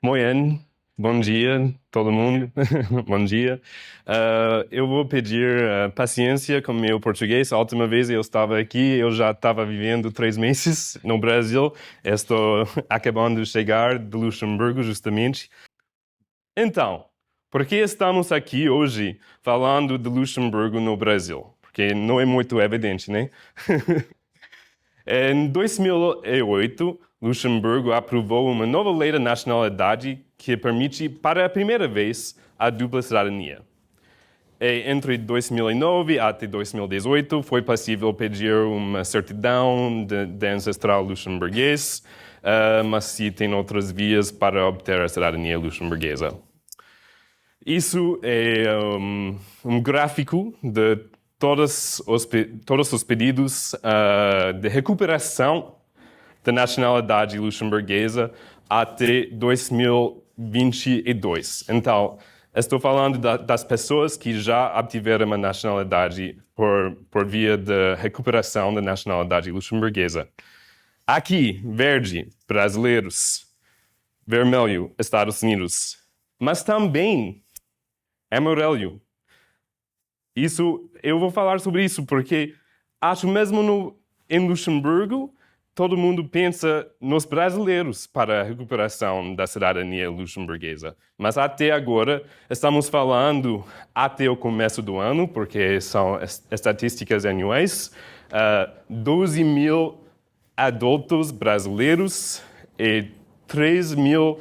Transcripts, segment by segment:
Moen, bom dia, todo mundo. Bom dia. Eu vou pedir paciência com meu português. A última vez eu estava aqui, eu já estava vivendo 3 meses no Brasil. Estou acabando de chegar de Luxemburgo, justamente. Então, por que estamos aqui hoje falando de Luxemburgo no Brasil? Porque não é muito evidente, né? Em 2008, Luxemburgo aprovou uma nova lei da nacionalidade que permite, para a primeira vez, a dupla cidadania. E entre 2009 até 2018, foi possível pedir uma certidão de ancestral luxemburguês, mas se tem outras vias para obter a cidadania luxemburguesa. Isso é um gráfico de todos os pedidos de recuperação da nacionalidade luxemburguesa até 2022. Então, estou falando das pessoas que já obtiveram a nacionalidade por via de recuperação da nacionalidade luxemburguesa. Aqui, verde, brasileiros. Vermelho, Estados Unidos. Mas também amarelo. Eu vou falar sobre isso porque acho mesmo em Luxemburgo todo mundo pensa nos brasileiros para a recuperação da cidadania luxemburguesa. Mas até agora estamos falando até o começo do ano, porque são estatísticas anuais, 12 mil adultos brasileiros e 3 mil,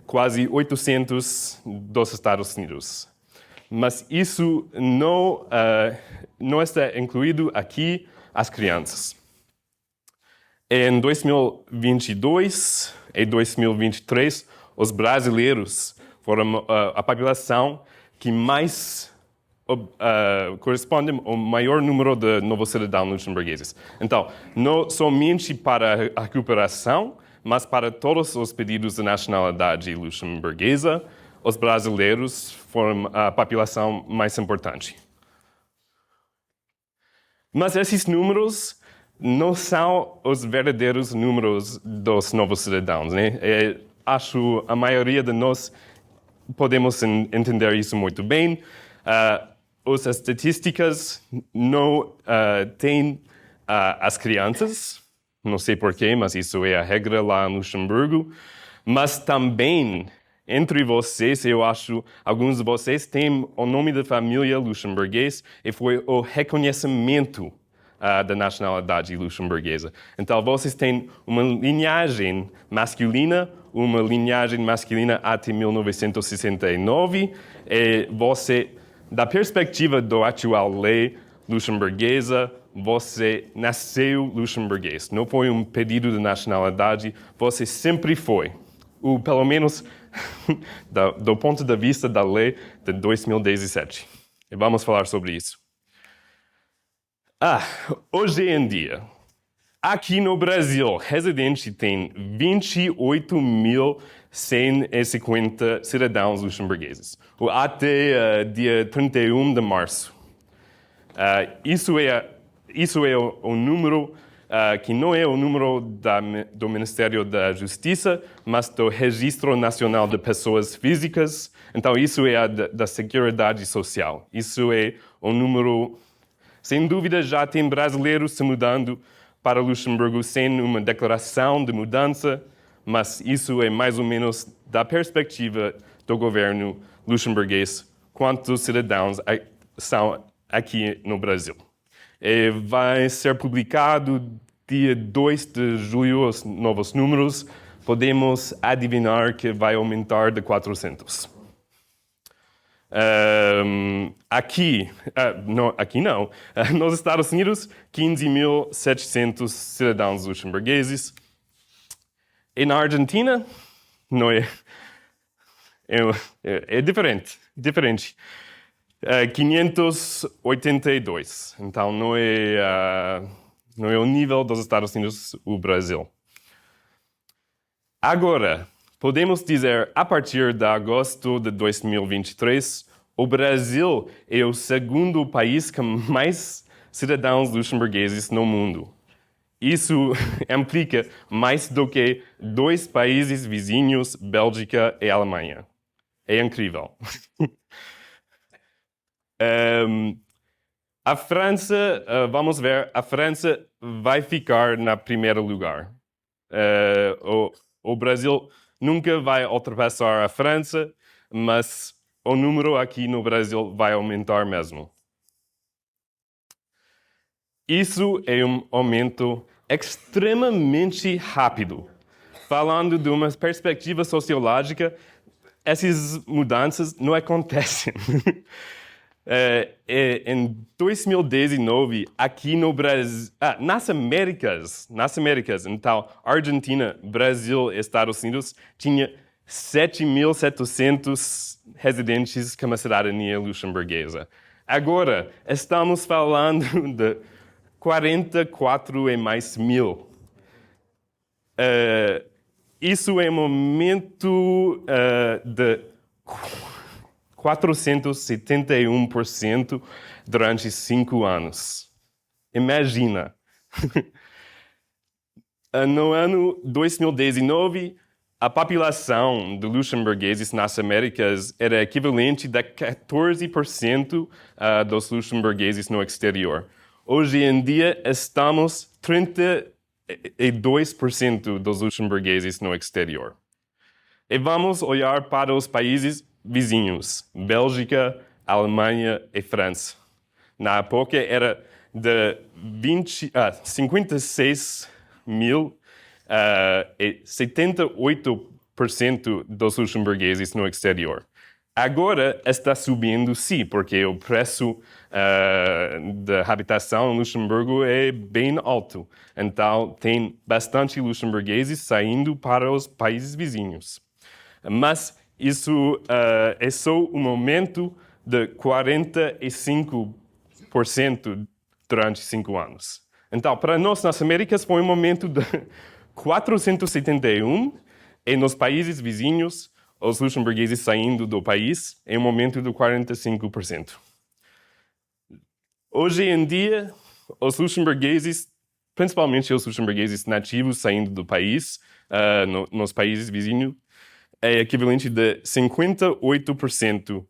quase 800 dos Estados Unidos. Mas isso não está incluído aqui as crianças. Em 2022 e 2023, os brasileiros foram a população que mais corresponde ao maior número de novos cidadãos luxemburgueses. Então, não somente para a recuperação, mas para todos os pedidos de nacionalidade luxemburguesa, os brasileiros foram a população mais importante. Mas esses números não são os verdadeiros números dos novos cidadãos, né? Acho a maioria de nós podemos entender isso muito bem. As estatísticas não têm as crianças, não sei porquê, mas isso é a regra lá no Luxemburgo. Mas também, entre vocês, eu acho, alguns de vocês têm o nome da família luxemburguês e foi o reconhecimento da nacionalidade luxemburguesa. Então, vocês têm uma linhagem masculina até 1969, e você, da perspectiva da atual lei luxemburguesa, você nasceu luxemburguês. Não foi um pedido de nacionalidade, você sempre foi. Ou pelo menos do ponto de vista da lei de 2017. E vamos falar sobre isso. Hoje em dia, aqui no Brasil, residente tem 28.150 cidadãos luxemburgueses, até dia 31 de março. Isso é o número que não é o número do Ministério da Justiça, mas do Registro Nacional de Pessoas Físicas. Então, isso é da Seguridade Social. Isso é o número. Sem dúvida, já tem brasileiros se mudando para Luxemburgo sem uma declaração de mudança, mas isso é mais ou menos da perspectiva do governo luxemburguês, quantos cidadãos são aqui no Brasil. E vai ser publicado dia 2 de julho os novos números. Podemos adivinhar que vai aumentar de 400. Aqui não. Nos Estados Unidos, 15.700 cidadãos luxemburgueses. E na Argentina, não é diferente. 582. Então, não é o nível dos Estados Unidos, o Brasil. Agora, podemos dizer, a partir de agosto de 2023, o Brasil é o segundo país com mais cidadãos luxemburgueses no mundo. Isso implica mais do que 2 países vizinhos, Bélgica e Alemanha. É incrível. A França, vamos ver, a França vai ficar na primeiro lugar. O Brasil nunca vai ultrapassar a França, mas o número aqui no Brasil vai aumentar mesmo. Isso é um aumento extremamente rápido. Falando de uma perspectiva sociológica, essas mudanças não acontecem. Em 2019, aqui no Brasil, nas Américas, então, Argentina, Brasil e Estados Unidos, tinha 7.700 residentes com a cidadania luxemburguesa. Agora, estamos falando de 44 e mais mil. Isso é um aumento de 471% durante 5 anos. Imagina. No ano 2019, a população de luxemburgueses nas Américas era equivalente a 14% dos luxemburgueses no exterior. Hoje em dia, estamos 32% dos luxemburgueses no exterior. E vamos olhar para os países vizinhos, Bélgica, Alemanha e França. Na época era de 56 mil e 78% dos luxemburgueses no exterior. Agora está subindo, sim, porque o preço da habitação em Luxemburgo é bem alto. Então, tem bastante luxemburgueses saindo para os países vizinhos. Mas isso é só um aumento de 45% durante 5 anos. Então, para nós, nas Américas, foi um aumento de 471, e nos países vizinhos, os luxemburgueses saindo do país, é um aumento de 45%. Hoje em dia, os luxemburgueses, principalmente os luxemburgueses nativos saindo do país, nos países vizinhos, é equivalente de 58%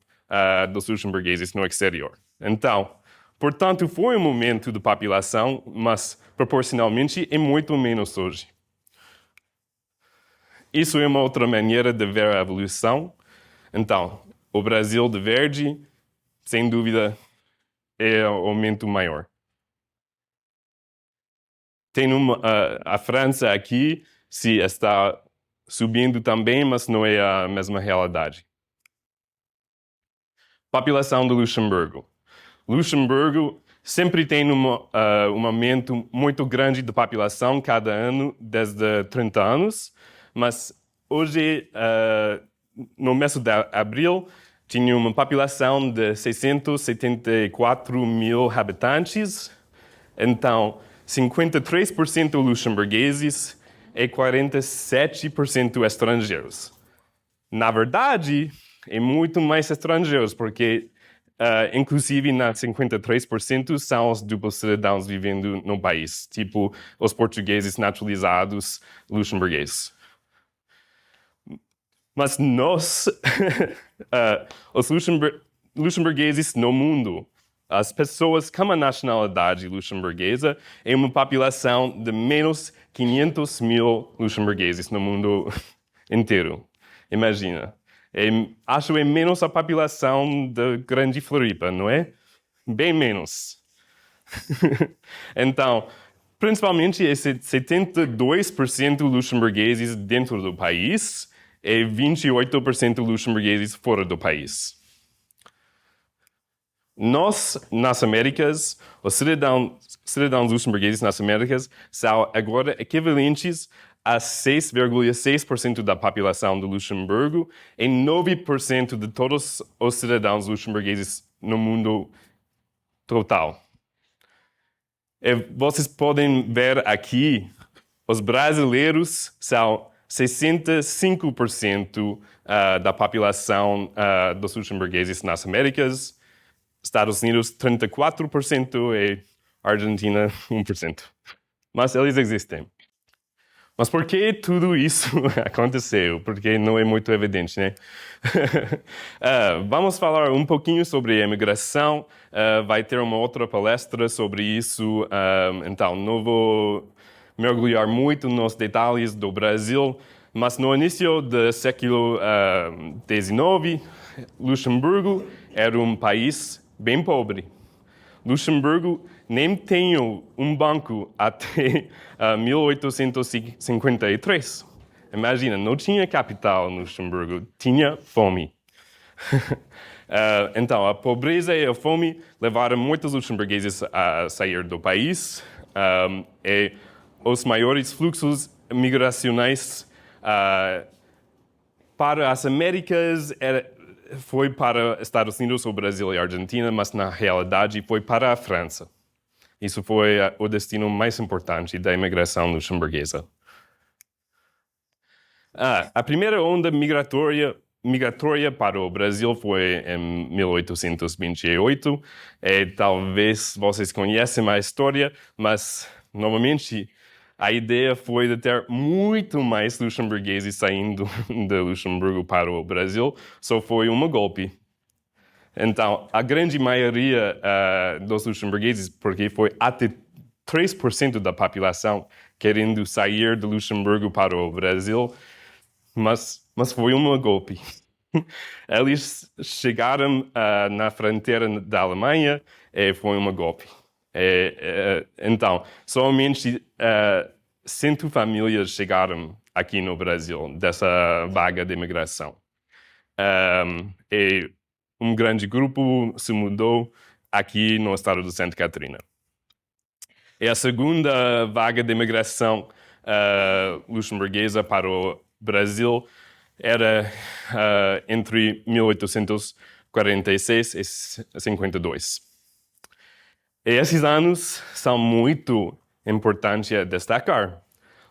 dos luxemburgueses no exterior. Então, portanto, foi um aumento de população, mas proporcionalmente é muito menos hoje. Isso é uma outra maneira de ver a evolução. Então, o Brasil de verde, sem dúvida, é o aumento maior. Tem a França aqui, se está subindo também, mas não é a mesma realidade. População do Luxemburgo. Luxemburgo sempre tem um aumento muito grande de população cada ano, desde 30 anos, mas hoje, no mês de abril, tinha uma população de 674 mil habitantes, então 53% luxemburgueses e 47% estrangeiros. Na verdade, é muito mais estrangeiros, porque inclusive, na 53% são os duplos cidadãos vivendo no país, tipo os portugueses naturalizados luxemburgueses. Mas nós, os luxemburgueses no mundo, as pessoas com a nacionalidade luxemburguesa, é uma população de menos 500 mil luxemburgueses no mundo inteiro. Imagina. Acho que é menos a população de Grande Floripa, não é? Bem menos. Então, principalmente, é 72% luxemburgueses dentro do país e 28% luxemburgueses fora do país. Nós, nas Américas, os cidadãos luxemburgueses nas Américas são agora equivalentes a 6,6% da população do Luxemburgo e 9% de todos os cidadãos luxemburgueses no mundo total. E vocês podem ver aqui, os brasileiros são 65% da população dos luxemburgueses nas Américas, Estados Unidos 34% e Argentina 1%. mas eles existem. Mas por que tudo isso aconteceu? Porque não é muito evidente, né? Vamos falar um pouquinho sobre a imigração. Vai ter uma outra palestra sobre isso. Então, não vou mergulhar muito nos detalhes do Brasil, mas no início do século XIX, Luxemburgo era um país bem pobre. Luxemburgo nem tem um banco até 1853. Imagina, não tinha capital no Luxemburgo, tinha fome. Então, a pobreza e a fome levaram muitos luxemburgueses a sair do país. E os maiores fluxos migracionais para as Américas foi para Estados Unidos, o Brasil e a Argentina, mas na realidade foi para a França. Isso foi o destino mais importante da imigração luxemburguesa. A primeira onda migratória para o Brasil foi em 1828. Talvez vocês conheçam a história, mas, novamente, a ideia foi de ter muito mais luxemburgueses saindo de Luxemburgo para o Brasil. Só foi um golpe. Então, a grande maioria dos luxemburgueses, porque foi até 3% da população querendo sair de Luxemburgo para o Brasil, mas foi um golpe. Eles chegaram na fronteira da Alemanha e foi um golpe. Então, somente 100 famílias chegaram aqui no Brasil dessa vaga de imigração. E um grande grupo se mudou aqui no estado de Santa Catarina. E a segunda vaga de imigração luxemburguesa para o Brasil era entre 1846 e 52. E esses anos são muito importantes a destacar,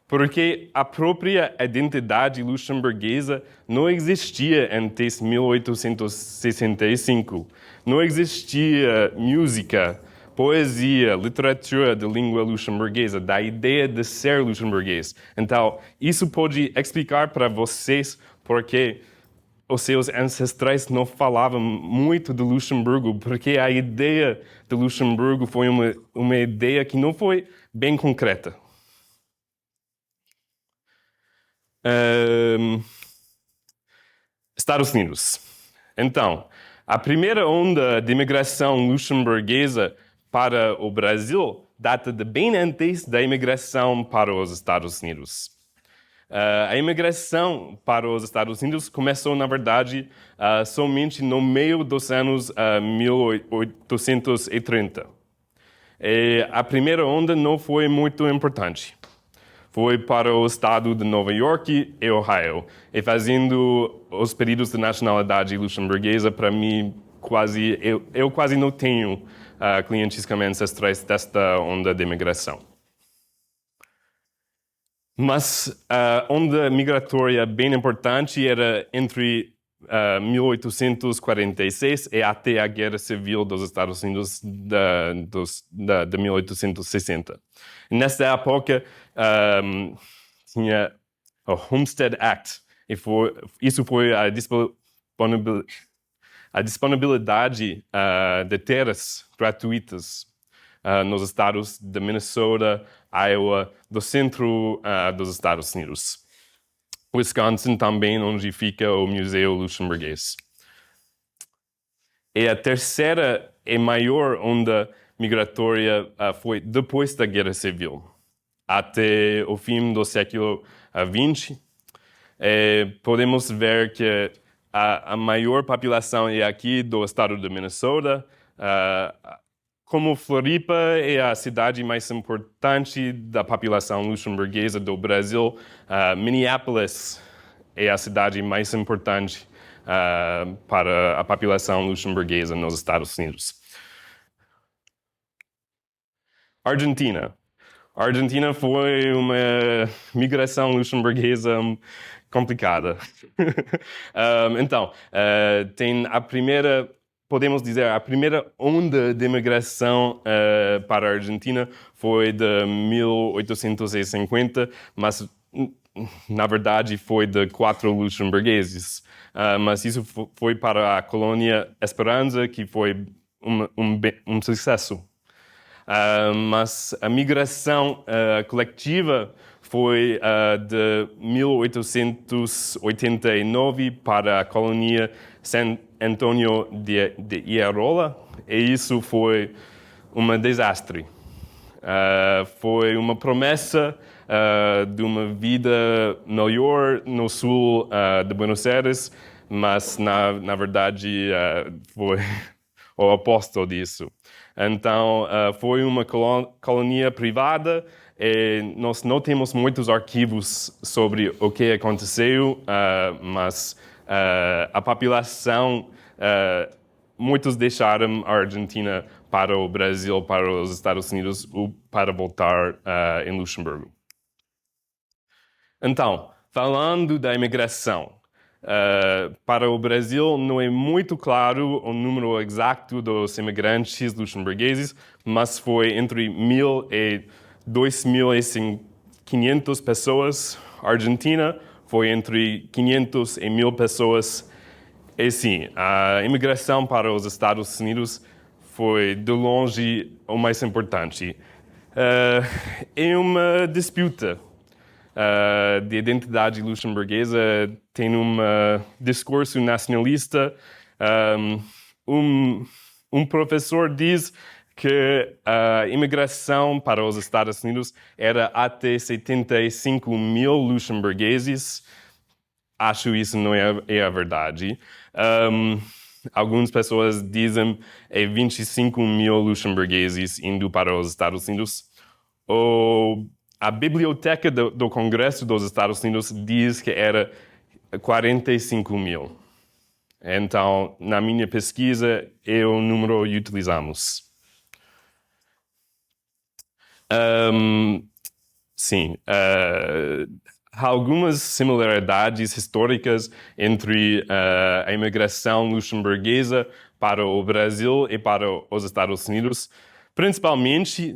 porque a própria identidade luxemburguesa não existia antes de 1865. Não existia música, poesia, literatura de língua luxemburguesa, da ideia de ser luxemburguês. Então, isso pode explicar para vocês por que os seus ancestrais não falavam muito de Luxemburgo, porque a ideia de Luxemburgo foi uma ideia que não foi bem concreta. Estados Unidos. Então, a primeira onda de imigração luxemburguesa para o Brasil data de bem antes da imigração para os Estados Unidos. A imigração para os Estados Unidos começou, na verdade, somente no meio dos anos 1830. E a primeira onda não foi muito importante. Foi para o estado de Nova York e Ohio. E fazendo os pedidos de nacionalidade luxemburguesa, para mim, eu quase não tenho clientes como ancestrais desta onda de imigração. Mas a onda migratória bem importante era entre 1846 e até a Guerra Civil dos Estados Unidos de 1860. Nessa época, tinha o Homestead Act. Isso foi a disponibilidade de terras gratuitas nos estados de Minnesota, Iowa, do centro dos Estados Unidos. Wisconsin também, onde fica o Museu Luxemburguês. E a terceira e maior onda migratória foi depois da Guerra Civil, até o fim do século XX. Podemos ver que a maior população é aqui do estado de Minnesota. Como Floripa é a cidade mais importante da população luxemburguesa do Brasil, Minneapolis é a cidade mais importante para a população luxemburguesa nos Estados Unidos. Argentina. A Argentina foi uma migração luxemburguesa complicada. Então, tem a primeira podemos dizer, a primeira onda de imigração para a Argentina foi de 1850, mas na verdade foi de 4 luxemburgueses. Mas isso foi para a colônia Esperança, que foi um sucesso. Mas a migração coletiva foi de 1889 para a colônia San Antonio de Iarola, e isso foi um desastre. Foi uma promessa de uma vida melhor no sul de Buenos Aires, mas na verdade foi o oposto disso. Então, foi uma colônia privada e nós não temos muitos arquivos sobre o que aconteceu, mas a população, muitos deixaram a Argentina para o Brasil, para os Estados Unidos, ou para voltar em Luxemburgo. Então, falando da imigração, para o Brasil não é muito claro o número exato dos imigrantes luxemburgueses, mas foi entre 1.000 e 2.500 pessoas. A Argentina foi entre 500 e 1.000 pessoas. E sim, a imigração para os Estados Unidos foi de longe o mais importante. É uma disputa de identidade luxemburguesa, tem um discurso nacionalista. Um professor diz que a imigração para os Estados Unidos era até 75.000 luxemburgueses. Acho isso não é a verdade. Algumas pessoas dizem que 25.000 luxemburgueses indo para os Estados Unidos. A Biblioteca do Congresso dos Estados Unidos diz que era 45.000. Então, na minha pesquisa, é o número que utilizamos. Sim, há algumas similaridades históricas entre a imigração luxemburguesa para o Brasil e para os Estados Unidos. Principalmente,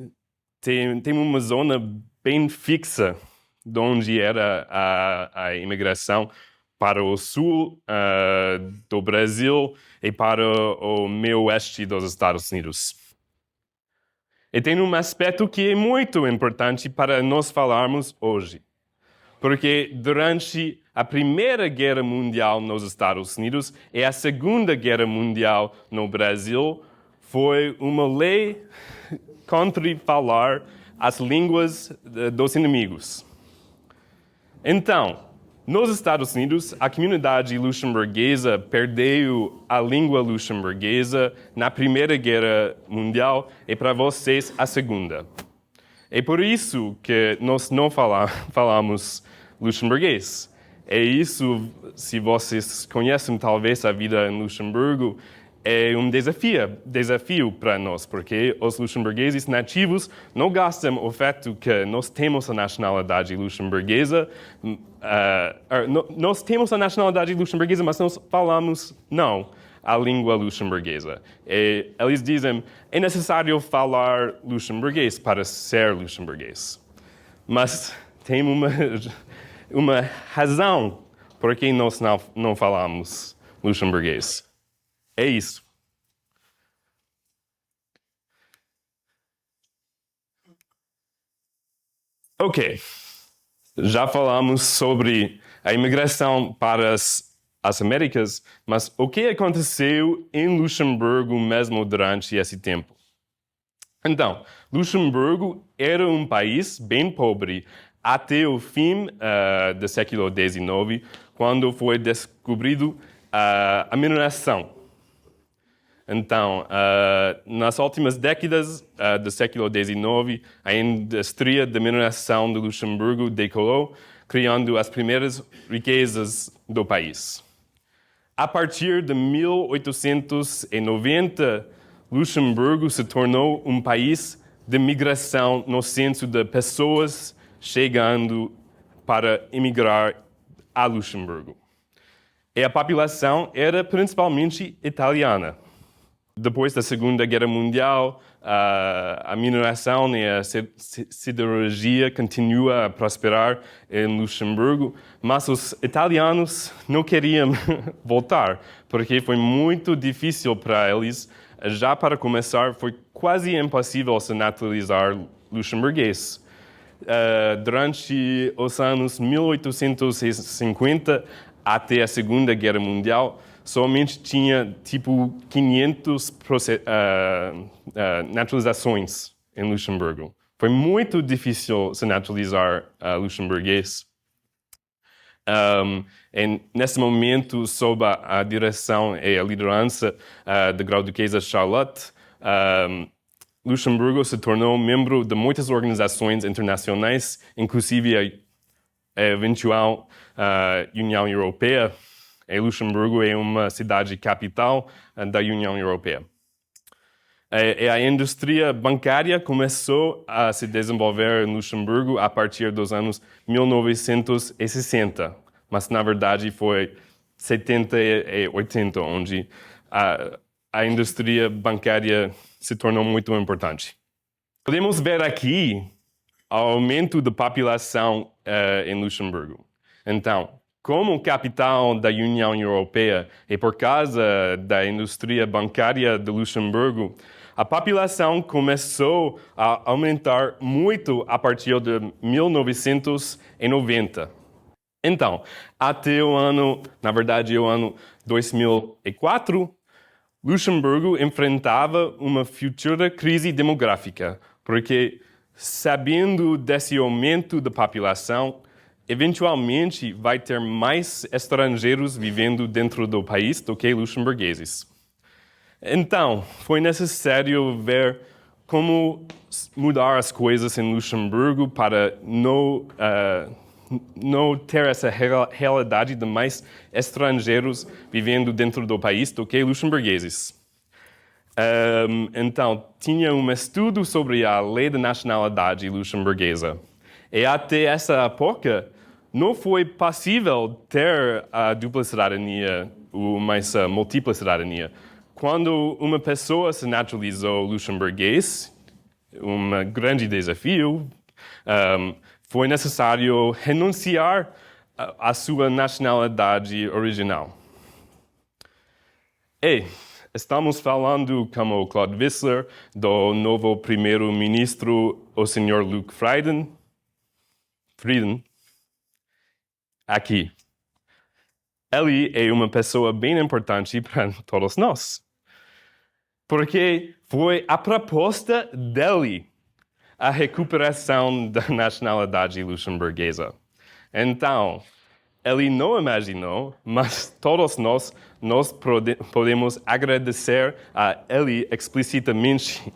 tem uma zona bem fixa de onde era a imigração para o sul do Brasil e para o meio oeste dos Estados Unidos. E tem um aspecto que é muito importante para nós falarmos hoje. Porque durante a Primeira Guerra Mundial nos Estados Unidos e a Segunda Guerra Mundial no Brasil, foi uma lei contra falar as línguas dos inimigos. Então, nos Estados Unidos, a comunidade luxemburguesa perdeu a língua luxemburguesa na Primeira Guerra Mundial e para vocês a Segunda. É por isso que nós não falamos luxemburguês. É isso, se vocês conhecem talvez a vida em Luxemburgo, é um desafio para nós, porque os luxemburgueses nativos não gostam do fato que nós temos a nacionalidade luxemburguesa. Nós temos a nacionalidade luxemburguesa, mas nós falamos não a língua luxemburguesa. E eles dizem, é necessário falar luxemburguês para ser luxemburguês. Mas tem uma razão por que nós não falamos luxemburguês. É isso. Ok. Já falamos sobre a imigração para as Américas, mas o que aconteceu em Luxemburgo mesmo durante esse tempo? Então, Luxemburgo era um país bem pobre até o fim do século XIX, quando foi descobrido a mineração. Então, nas últimas décadas do século XIX, a indústria de mineração de Luxemburgo decolou, criando as primeiras riquezas do país. A partir de 1890, Luxemburgo se tornou um país de migração no senso de pessoas chegando para emigrar a Luxemburgo. E a população era principalmente italiana. Depois da Segunda Guerra Mundial, a mineração e a siderurgia continuam a prosperar em Luxemburgo, mas os italianos não queriam voltar, porque foi muito difícil para eles. Já para começar, foi quase impossível se naturalizar luxemburguês. Durante os anos 1850 até a Segunda Guerra Mundial, somente tinha tipo 500 naturalizações em Luxemburgo. Foi muito difícil se naturalizar luxemburguês. Nesse momento, sob a direção e a liderança da Grão-Duquesa Charlotte, Luxemburgo se tornou membro de muitas organizações internacionais, inclusive a eventual União Europeia. E Luxemburgo é uma cidade capital da União Europeia. A indústria bancária começou a se desenvolver em Luxemburgo a partir dos anos 1960, mas na verdade foi 70 e 80 onde a indústria bancária se tornou muito importante. Podemos ver aqui o aumento da população em Luxemburgo. Então, como capital da União Europeia e por causa da indústria bancária de Luxemburgo, a população começou a aumentar muito a partir de 1990. Então, até o ano 2004, Luxemburgo enfrentava uma futura crise demográfica, porque, sabendo desse aumento da população, eventualmente vai ter mais estrangeiros vivendo dentro do país do que luxemburgueses. Então, foi necessário ver como mudar as coisas em Luxemburgo para não ter essa realidade de mais estrangeiros vivendo dentro do país do que luxemburgueses. Então, tinha um estudo sobre a lei de nacionalidade luxemburguesa. E até essa época, não foi possível ter a dupla cidadania ou mais a múltipla cidadania. Quando uma pessoa se naturalizou luxemburguês, um grande desafio, foi necessário renunciar à sua nacionalidade original. E estamos falando, como Claude Wissler, do novo primeiro-ministro, o Sr. Luc Frieden. Aqui. Ele é uma pessoa bem importante para todos nós. Porque foi a proposta dele a recuperação da nacionalidade luxemburguesa. Então, ele não imaginou, mas todos nós podemos agradecer a ele explicitamente.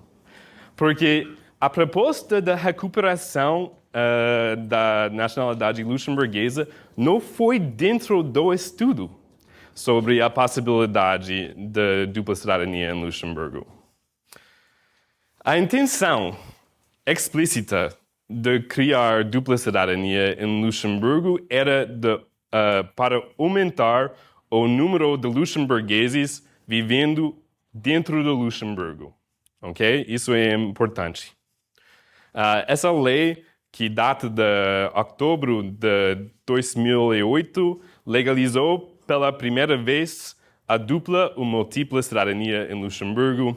Porque a proposta da recuperação da nacionalidade luxemburguesa não foi dentro do estudo sobre a possibilidade de dupla cidadania em Luxemburgo. A intenção explícita de criar dupla cidadania em Luxemburgo era para aumentar o número de luxemburgueses vivendo dentro do Luxemburgo. Ok? Isso é importante. Essa lei, que data de outubro de 2008, legalizou pela primeira vez a dupla ou múltipla cidadania em Luxemburgo.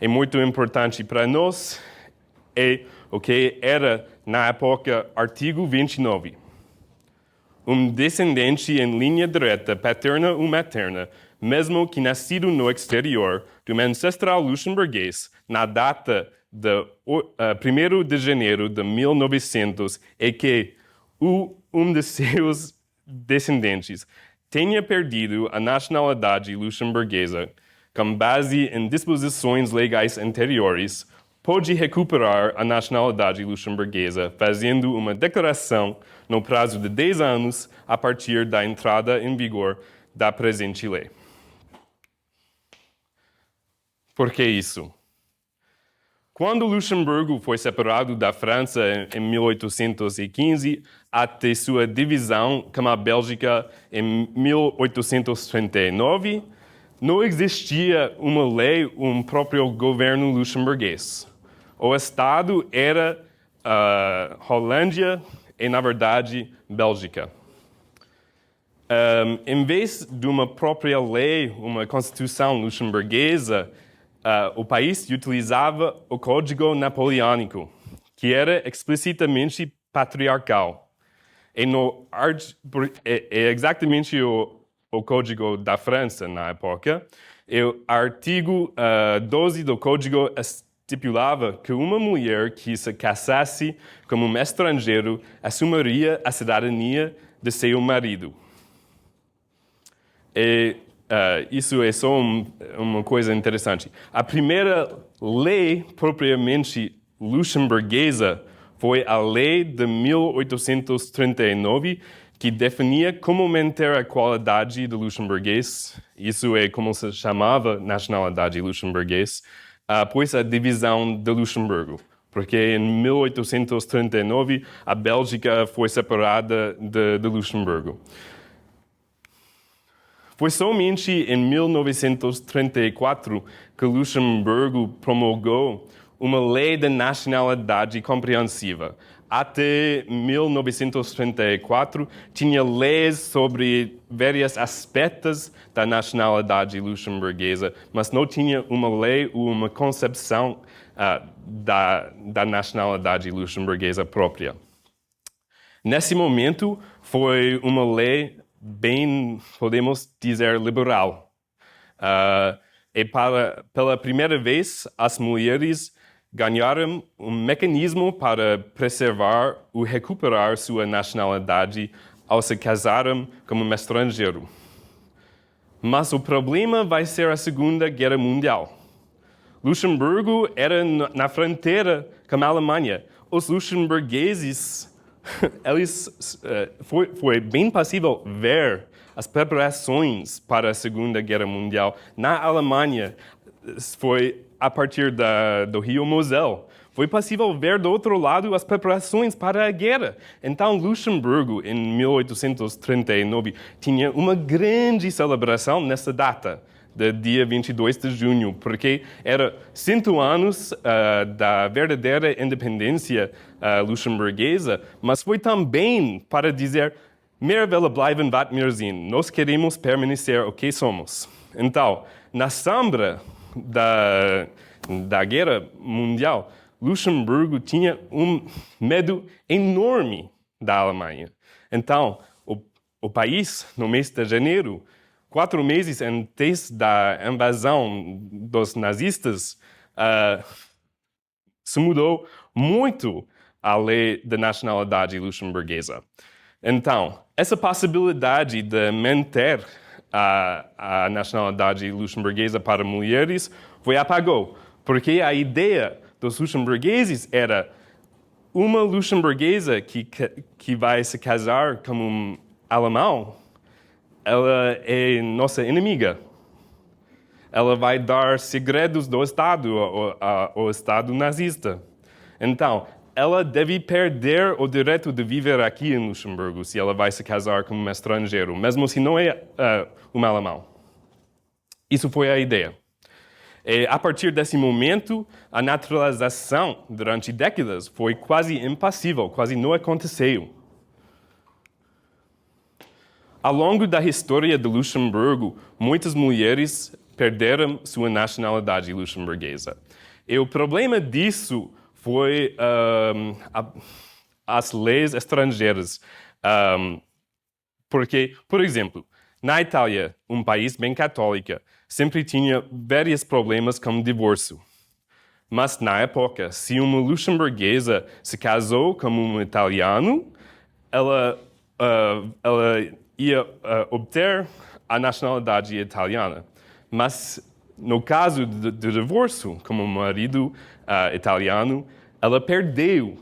É muito importante para nós. É o que era, na época, artigo 29. Um descendente em linha direta, paterna ou materna, mesmo que nascido no exterior, de um ancestral luxemburguês, na data de 1º de janeiro de 1900, e que um de seus descendentes tenha perdido a nacionalidade luxemburguesa, com base em disposições legais anteriores, pode recuperar a nacionalidade luxemburguesa fazendo uma declaração no prazo de 10 anos a partir da entrada em vigor da presente lei. Por que isso? Quando Luxemburgo foi separado da França em 1815, até sua divisão com a Bélgica em 1839, não existia uma lei, um próprio governo luxemburguês. O Estado era Holândia e, na verdade, Bélgica. Em vez de uma própria lei, uma constituição luxemburguesa, o país utilizava o Código Napoleônico, que era explicitamente patriarcal. É exatamente o Código da França na época. E o artigo 12 do Código estipulava que uma mulher que se casasse com um estrangeiro assumiria a cidadania de seu marido. E isso é só uma coisa interessante. A primeira lei propriamente luxemburguesa foi a Lei de 1839, que definia como manter a qualidade do luxemburguês. Isso é como se chamava nacionalidade luxemburguês, após a divisão de Luxemburgo. Porque em 1839 a Bélgica foi separada de Luxemburgo. Foi somente em 1934 que Luxemburgo promulgou uma lei de nacionalidade compreensiva. Até 1934, tinha leis sobre vários aspectos da nacionalidade luxemburguesa, mas não tinha uma lei ou uma concepção da nacionalidade luxemburguesa própria. Nesse momento, foi uma lei bem, podemos dizer, liberal. E pela primeira vez, as mulheres ganharam um mecanismo para preservar ou recuperar sua nacionalidade ao se casarem com um estrangeiro. Mas o problema vai ser a Segunda Guerra Mundial. Luxemburgo era na fronteira com a Alemanha. Os luxemburgueses foi bem possível ver as preparações para a Segunda Guerra Mundial na Alemanha. Foi a partir do rio Moselle. Foi possível ver do outro lado as preparações para a guerra. Então, Luxemburgo, em 1839, tinha uma grande celebração nessa data, do dia 22 de junho, porque era 100 anos da verdadeira independência luxemburguesa, mas foi também para dizer: "Wir willen bleiben wat wir sind." Nós queremos permanecer o que somos. Então, na sombra da Guerra Mundial, Luxemburgo tinha um medo enorme da Alemanha. Então, o país, no mês de janeiro, 4 meses antes da invasão dos nazistas, se mudou muito a lei da nacionalidade luxemburguesa. Então, essa possibilidade de manter a nacionalidade luxemburguesa para mulheres foi apagou, porque a ideia dos luxemburgueses era uma luxemburguesa que vai se casar com um alemão, ela é nossa inimiga. Ela vai dar segredos do Estado ao Estado nazista. Então, ela deve perder o direito de viver aqui em Luxemburgo se ela vai se casar com um estrangeiro, mesmo se não é um alemão. Isso foi a ideia. E, a partir desse momento, a naturalização durante décadas foi quase impossível, quase não aconteceu. Ao longo da história de Luxemburgo, muitas mulheres perderam sua nacionalidade luxemburguesa. E o problema disso foi as leis estrangeiras. Porque, por exemplo, na Itália, um país bem católico, sempre tinha vários problemas com o divórcio. Mas, na época, se uma luxemburguesa se casou com um italiano, ela ia obter a nacionalidade italiana. Mas, no caso do divórcio, como marido italiano, ela perdeu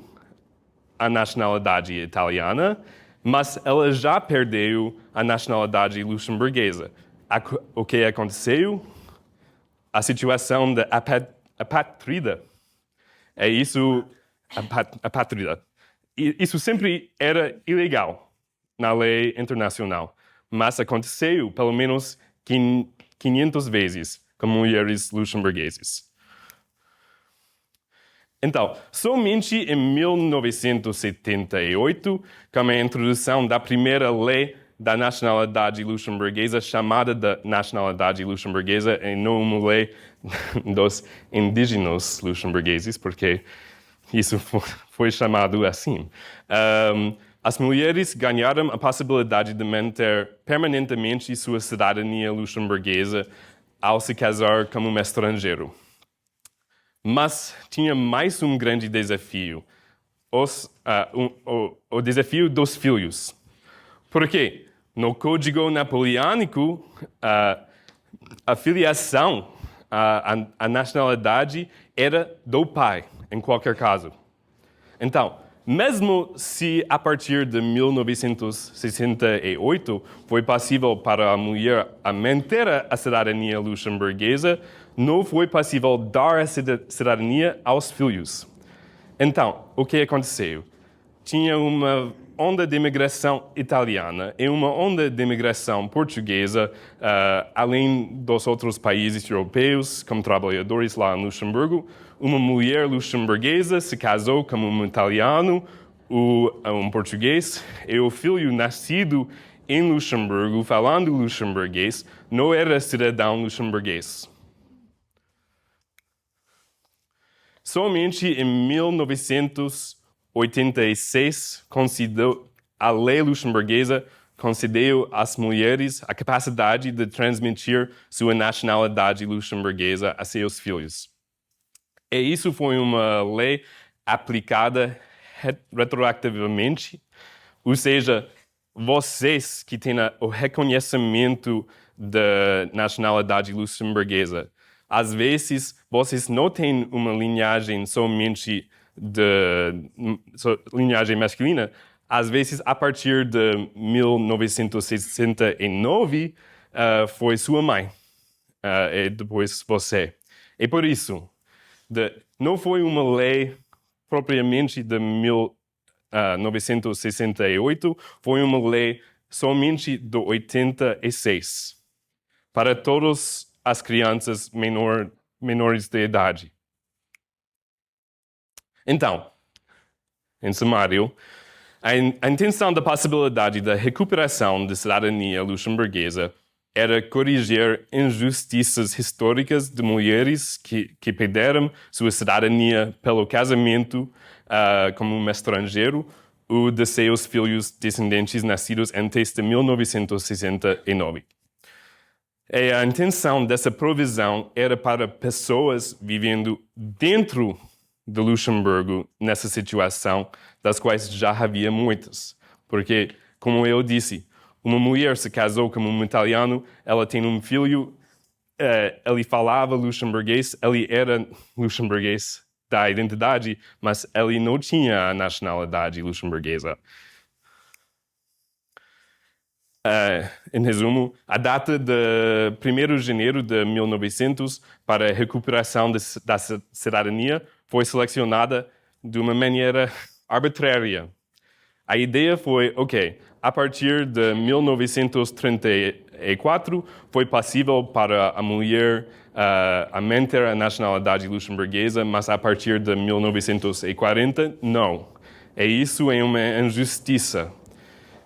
a nacionalidade italiana, mas ela já perdeu a nacionalidade luxemburguesa. O que aconteceu? A situação de apátrida. É isso, apátrida. Isso sempre era ilegal na lei internacional, mas aconteceu, pelo menos, que 500 vezes como mulheres luxemburgueses. Então, somente em 1978, com a introdução da primeira lei da nacionalidade luxemburguesa, chamada de nacionalidade luxemburguesa, e não uma lei dos indígenas luxemburgueses, porque isso foi chamado assim. As mulheres ganharam a possibilidade de manter permanentemente sua cidadania luxemburguesa ao se casar como um estrangeiro. Mas tinha mais um grande desafio, o desafio dos filhos. Por quê? No Código Napoleônico, a filiação, a nacionalidade era do pai, em qualquer caso. Então, mesmo se a partir de 1968 foi possível para a mulher manter a cidadania luxemburguesa, não foi possível dar a cidadania aos filhos. Então, o que aconteceu? Tinha uma onda de imigração italiana e uma onda de imigração portuguesa, além dos outros países europeus, como trabalhadores lá em Luxemburgo. Uma mulher luxemburguesa se casou com um italiano, um português, e o filho nascido em Luxemburgo, falando luxemburguês, não era cidadão luxemburguês. Somente em 1986, a lei luxemburguesa concedeu às mulheres a capacidade de transmitir sua nacionalidade luxemburguesa a seus filhos. E isso foi uma lei aplicada retroativamente, ou seja, vocês que têm o reconhecimento da nacionalidade luxemburguesa, às vezes vocês não têm uma linhagem somente de linhagem masculina, às vezes a partir de 1969 foi sua mãe e depois você. E por isso, não foi uma lei propriamente de 1968, foi uma lei somente de 86, para todas as crianças menores de idade. Então, em sumário, a intenção da possibilidade da recuperação da cidadania luxemburguesa era corrigir injustiças históricas de mulheres que perderam sua cidadania pelo casamento como um estrangeiro ou de seus filhos descendentes nascidos antes de 1969. E a intenção dessa provisão era para pessoas vivendo dentro de Luxemburgo nessa situação, das quais já havia muitas. Porque, como eu disse, uma mulher se casou com um italiano, ela tem um filho, ele falava luxemburguês, ele era luxemburguês da identidade, mas ele não tinha a nacionalidade luxemburguesa. Em resumo, a data de 1º de janeiro de 1900 para a recuperação da cidadania foi selecionada de uma maneira arbitrária. A ideia foi, a partir de 1934 foi possível para a mulher manter a nacionalidade luxemburguesa, mas a partir de 1940, não. E isso é uma injustiça.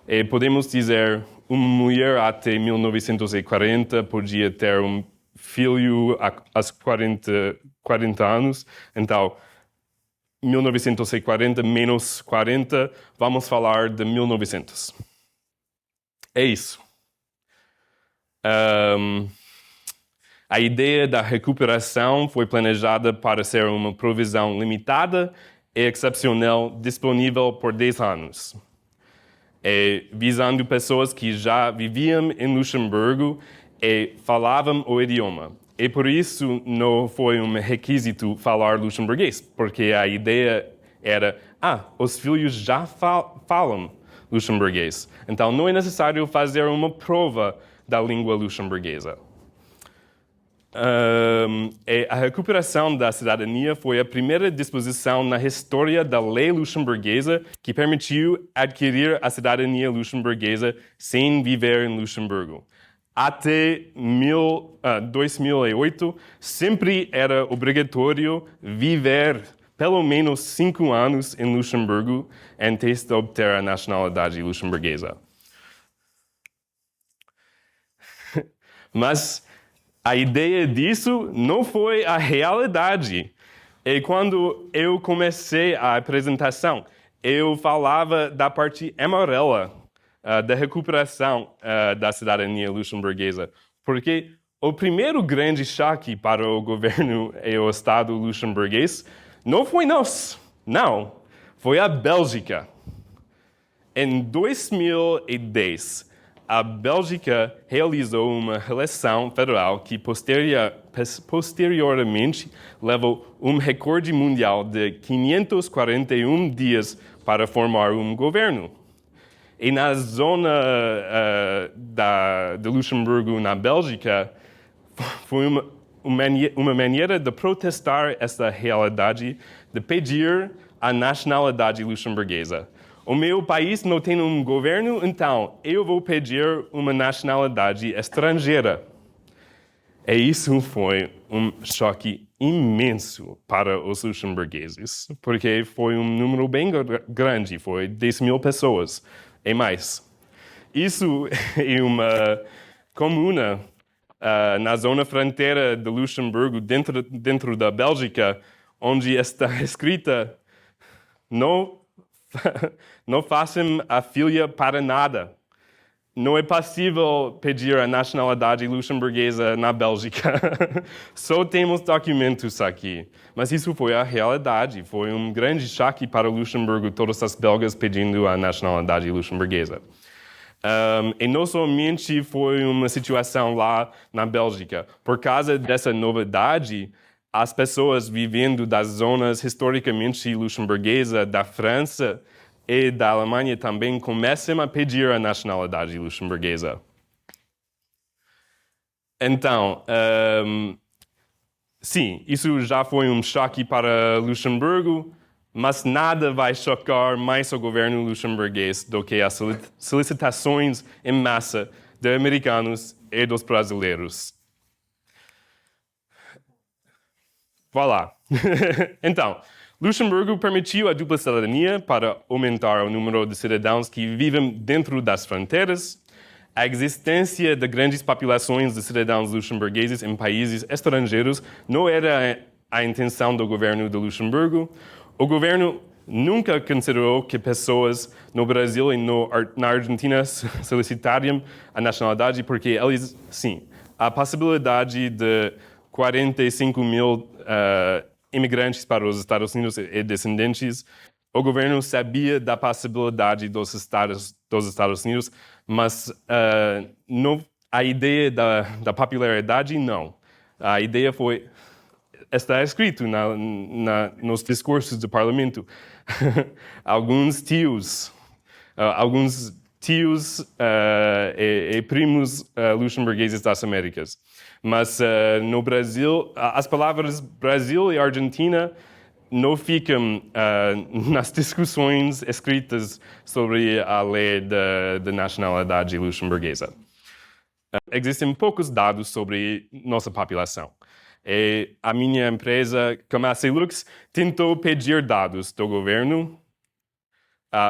E podemos dizer, uma mulher até 1940 podia ter um filho aos 40 anos. Então, 1940 menos 40, vamos falar de 1900. É isso. A ideia da recuperação foi planejada para ser uma provisão limitada e excepcional disponível por 10 anos. Visando pessoas que já viviam em Luxemburgo e falavam o idioma. E por isso não foi um requisito falar luxemburguês, porque a ideia era, os filhos já falam luxemburguês, então não é necessário fazer uma prova da língua luxemburguesa. A recuperação da cidadania foi a primeira disposição na história da lei luxemburguesa que permitiu adquirir a cidadania luxemburguesa sem viver em Luxemburgo. Até 2008, sempre era obrigatório viver pelo menos 5 anos em Luxemburgo antes de obter a nacionalidade luxemburguesa. Mas a ideia disso não foi a realidade. E quando eu comecei a apresentação, eu falava da parte amarela da recuperação da cidadania luxemburguesa, porque o primeiro grande choque para o governo e o Estado luxemburguês não foi nós, não, foi a Bélgica. Em 2010, a Bélgica realizou uma eleição federal que posteriormente levou um recorde mundial de 541 dias para formar um governo. E na zona de Luxemburgo, na Bélgica, foi uma maneira de protestar essa realidade, de pedir a nacionalidade luxemburguesa. O meu país não tem um governo, então eu vou pedir uma nacionalidade estrangeira. E isso foi um choque imenso para os luxemburgueses, porque foi um número bem grande, foi 10 mil pessoas e mais. Isso é uma comuna na zona fronteira de Luxemburgo, dentro da Bélgica, onde está escrita não façam a filha para nada. Não é possível pedir a nacionalidade luxemburguesa na Bélgica. Só temos documentos aqui. Mas isso foi a realidade. Foi um grande choque para Luxemburgo, todas as belgas pedindo a nacionalidade luxemburguesa. E não somente foi uma situação lá na Bélgica. Por causa dessa novidade, as pessoas vivendo das zonas historicamente luxemburguesas da França e da Alemanha também começam a pedir a nacionalidade luxemburguesa. Então, sim, isso já foi um choque para Luxemburgo, mas nada vai chocar mais o governo luxemburguês do que as solicitações em massa de americanos e dos brasileiros. Voilà. Então, Luxemburgo permitiu a dupla cidadania para aumentar o número de cidadãos que vivem dentro das fronteiras. A existência de grandes populações de cidadãos luxemburgueses em países estrangeiros não era a intenção do governo de Luxemburgo. O governo nunca considerou que pessoas no Brasil e na Argentina solicitariam a nacionalidade, porque eles, sim, a possibilidade de 45 mil imigrantes para os Estados Unidos e descendentes, o governo sabia da possibilidade dos Estados Unidos, mas a ideia da popularidade, não. A ideia foi, está escrito nos discursos do parlamento, alguns tios e primos luxemburgueses das Américas. Mas no Brasil, as palavras Brasil e Argentina não ficam nas discussões escritas sobre a lei da nacionalidade luxemburguesa. Existem poucos dados sobre nossa população. E a minha empresa, Camassi Lux, tentou pedir dados do governo.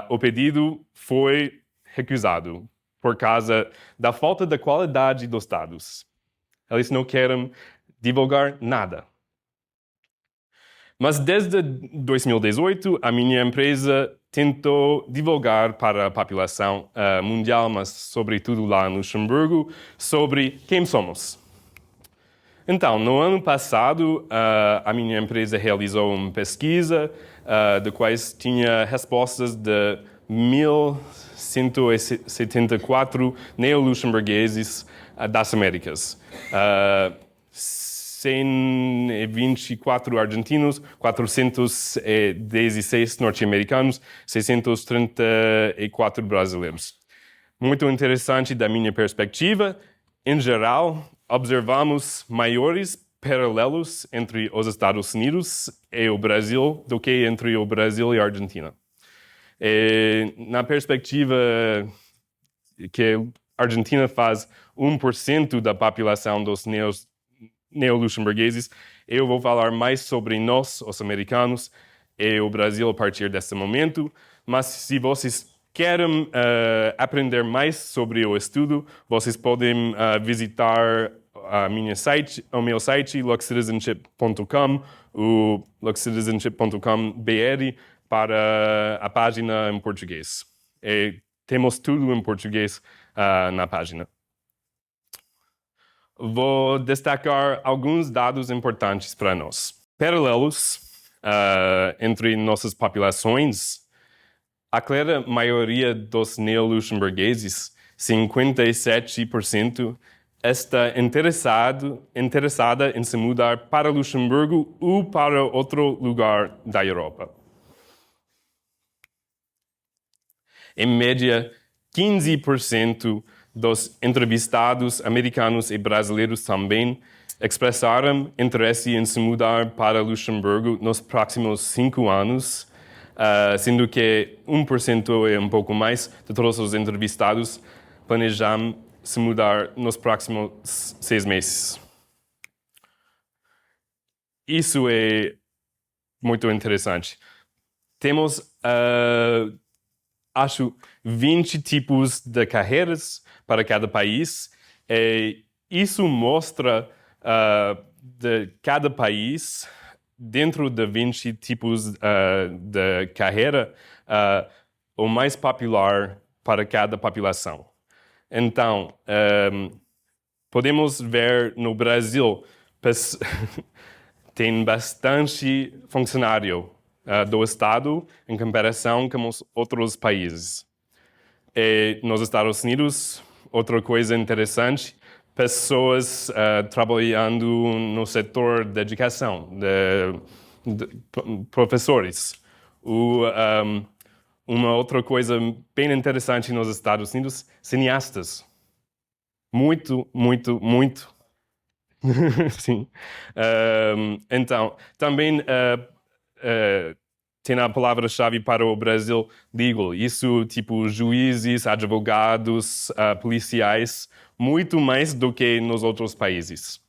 O pedido foi recusado por causa da falta de qualidade dos dados. Eles não querem divulgar nada. Mas desde 2018, a minha empresa tentou divulgar para a população mundial, mas sobretudo lá em Luxemburgo, sobre quem somos. Então, no ano passado, a minha empresa realizou uma pesquisa de quais tinha respostas de 1.174 neo-luxemburgueses das Américas. 124 argentinos, 416 norte-americanos, 634 brasileiros. Muito interessante da minha perspectiva. Em geral, observamos maiores paralelos entre os Estados Unidos e o Brasil do que entre o Brasil e a Argentina. E, na perspectiva que Argentina faz 1% da população dos neo-luxemburgueses. Eu vou falar mais sobre nós, os americanos, e o Brasil a partir desse momento. Mas se vocês querem aprender mais sobre o estudo, vocês podem visitar o meu site, luxcitizenship.com, o luxcitizenship.com.br, para a página em português. E temos tudo em português na página. Vou destacar alguns dados importantes para nós. Paralelos entre nossas populações. A clara maioria dos neo-luxemburgueses, 57%, está interessada em se mudar para Luxemburgo ou para outro lugar da Europa. Em média, 15% dos entrevistados americanos e brasileiros também expressaram interesse em se mudar para Luxemburgo nos próximos 5 anos, sendo que 1% e um pouco mais de todos os entrevistados planejam se mudar nos próximos 6 meses. Isso é muito interessante. Temos, acho, 20 tipos de carreiras para cada país. E isso mostra de cada país, dentro de 20 tipos de carreira, o mais popular para cada população. Então, podemos ver no Brasil, tem bastante funcionário do Estado em comparação com os outros países. E nos Estados Unidos, outra coisa interessante, pessoas trabalhando no setor de educação, de professores. Uma outra coisa bem interessante nos Estados Unidos, cineastas. Muito. Sim. Então, também tem a palavra-chave para o Brasil, legal. Isso, tipo, juízes, advogados, policiais, muito mais do que nos outros países.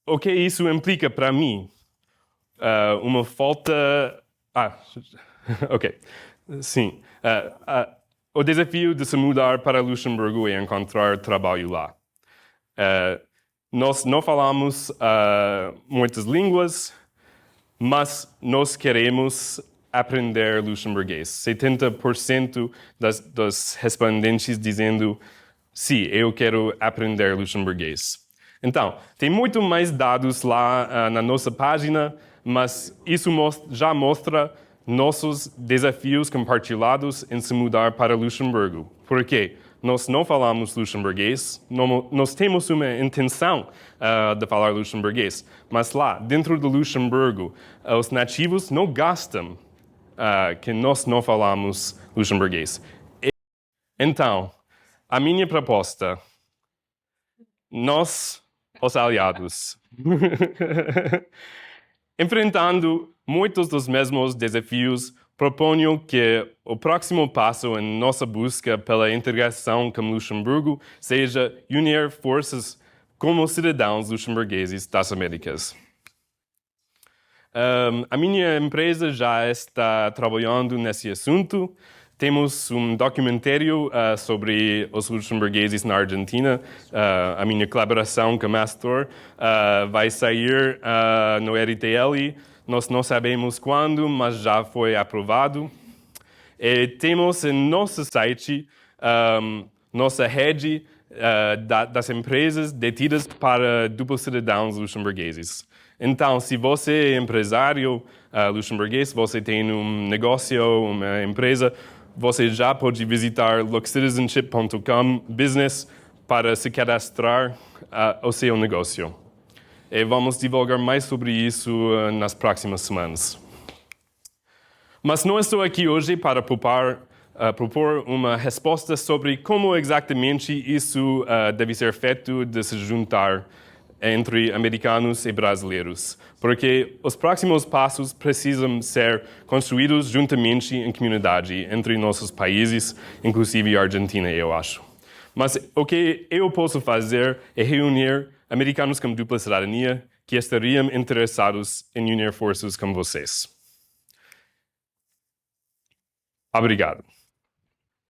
O que isso implica para mim? Uma falta... ok. Sim. O desafio de se mudar para Luxemburgo é encontrar trabalho lá. Nós não falamos muitas línguas, mas nós queremos aprender luxemburguês. 70% dos respondentes dizendo, sim, eu quero aprender luxemburguês. Então, tem muito mais dados lá na nossa página, mas isso já mostra nossos desafios compartilhados em se mudar para Luxemburgo. Por quê? Nós não falamos luxemburguês, nós temos uma intenção de falar luxemburguês, mas lá, dentro do Luxemburgo, os nativos não gostam que nós não falamos luxemburguês. Então, a minha proposta, nós, os aliados, enfrentando muitos dos mesmos desafios, proponho que o próximo passo em nossa busca pela integração com Luxemburgo seja unir forças como cidadãos luxemburgueses das Américas. A minha empresa já está trabalhando nesse assunto. Temos um documentário sobre os luxemburgueses na Argentina. A minha colaboração com a Astor vai sair no RTL. Nós não sabemos quando, mas já foi aprovado. E temos em nosso site nossa rede das empresas detidas para duplos cidadãos luxemburgueses. Então, se você é empresário luxemburguês, você tem um negócio, uma empresa, você já pode visitar luxcitizenship.com/business para se cadastrar ao seu negócio. E vamos divulgar mais sobre isso nas próximas semanas. Mas não estou aqui hoje para propor uma resposta sobre como exatamente isso deve ser feito de se juntar. entre americanos e brasileiros, porque os próximos passos precisam ser construídos juntamente em comunidade entre nossos países, inclusive a Argentina, eu acho. Mas o que eu posso fazer é reunir americanos com dupla cidadania que estariam interessados em unir forças com vocês. Obrigado.